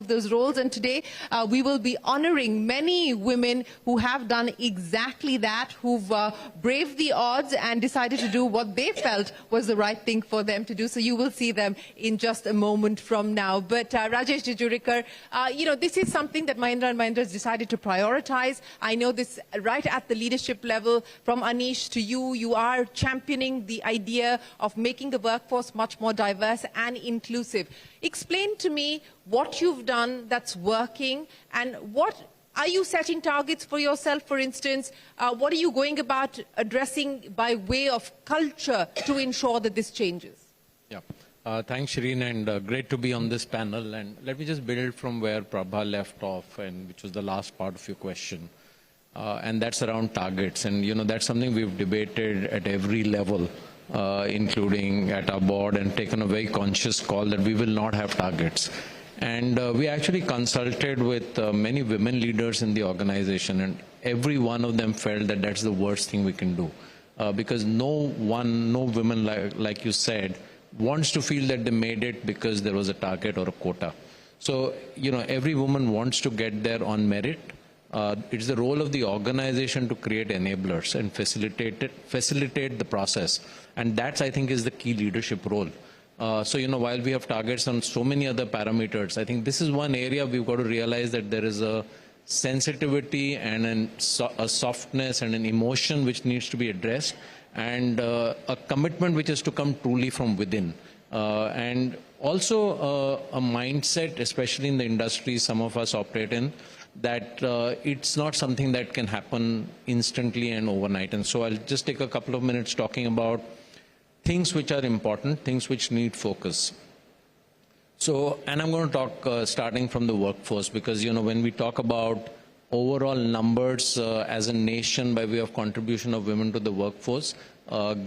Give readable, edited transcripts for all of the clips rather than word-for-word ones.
those roles, and today we will be honoring many women who have done exactly that, who've braved the odds and decided to do what they felt was the right thing for them to do. So you will see them in just a moment from now. But Rajesh Jejurikar, this is something that Mahindra & Mahindra has decided to prioritize. I know this right at the leadership level, from Anish to you. You are championing the idea of making the workforce much more diverse and inclusive. Explain to me what you've done that's working, and what are you setting targets for yourself, for instance? What are you going about addressing by way of culture to ensure that this changes? Yeah. Thanks, Shireen, and great to be on this panel. And let me just build from where Prabha left off, and which was the last part of your question. And that's around targets. And, that's something we've debated at every level, including at our board, and taken a very conscious call that we will not have targets. And we actually consulted with many women leaders in the organization, and every one of them felt that that's the worst thing we can do. Because no woman, like you said, wants to feel that they made it because there was a target or a quota. So, every woman wants to get there on merit. It's the role of the organization to create enablers and facilitate the process. And that's, I think, is the key leadership role. So, while we have targets on so many other parameters, I think this is one area we've got to realize that there is a sensitivity and a softness and an emotion which needs to be addressed, and a commitment which is to come truly from within. And also a mindset, especially in the industry some of us operate in, that it's not something that can happen instantly and overnight. And so I'll just take a couple of minutes talking about things which are important, things which need focus. So, and I'm going to talk starting from the workforce, because, when we talk about overall numbers as a nation by way of contribution of women to the workforce,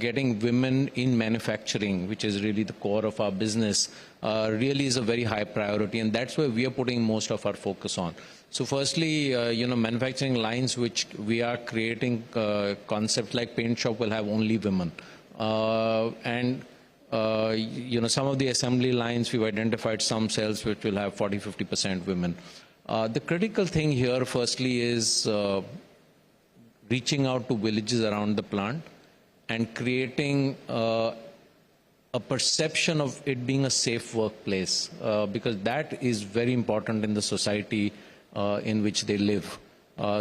getting women in manufacturing, which is really the core of our business, really is a very high priority, and that's where we are putting most of our focus on. So firstly, manufacturing lines which we are creating, concepts like paint shop will have only women. Some of the assembly lines, we've identified some cells which will have 40–50% women. The critical thing here, firstly, is reaching out to villages around the plant and creating a perception of it being a safe workplace, because that is very important in the society in which they live.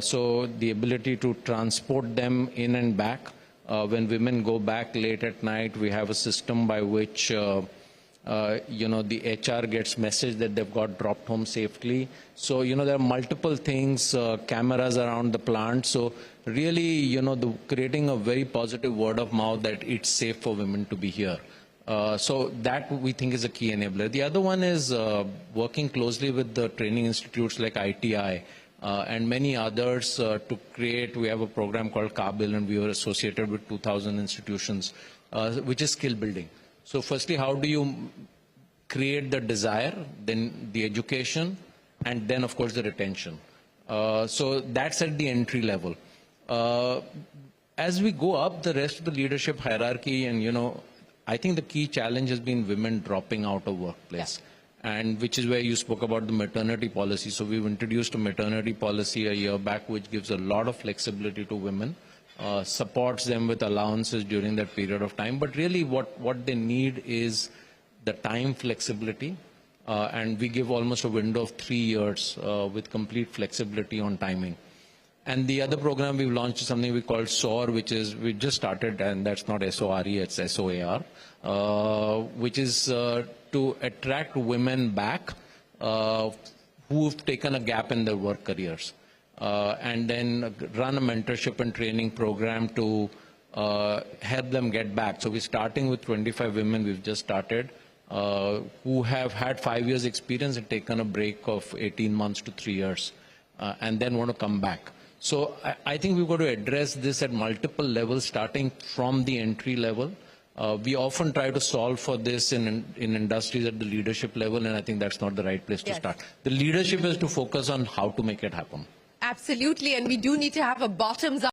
So the ability to transport them in and back. When women go back late at night, we have a system by which, the HR gets message that they've got dropped home safely. So, there are multiple things, cameras around the plant. So really, creating a very positive word of mouth that it's safe for women to be here. So that we think is a key enabler. The other one is working closely with the training institutes like ITI, and many others to create. We have a program called Kabil, and we were associated with 2,000 institutions, which is skill building. So firstly, how do you create the desire, then the education, and then, of course, the retention. So that's at the entry level. As we go up the rest of the leadership hierarchy, and, I think the key challenge has been women dropping out of workplace. And which is where you spoke about the maternity policy. So we've introduced a maternity policy a year back, which gives a lot of flexibility to women, supports them with allowances during that period of time. But really what they need is the time flexibility. And we give almost a window of 3 years with complete flexibility on timing. And the other program we've launched is something we call SOAR, which is, we just started, and that's not S-O-R-E, it's S-O-A-R, which is to attract women back who've taken a gap in their work careers. And then run a mentorship and training program to help them get back. So we're starting with 25 women, we've just started, who have had 5 years experience and taken a break of 18 months to 3 years, and then want to come back. So I think we've got to address this at multiple levels, starting from the entry level. We often try to solve for this in industries at the leadership level, and I think that's not the right place to start. The leadership is to focus on how to make it happen. Absolutely, and we do need to have a bottoms-up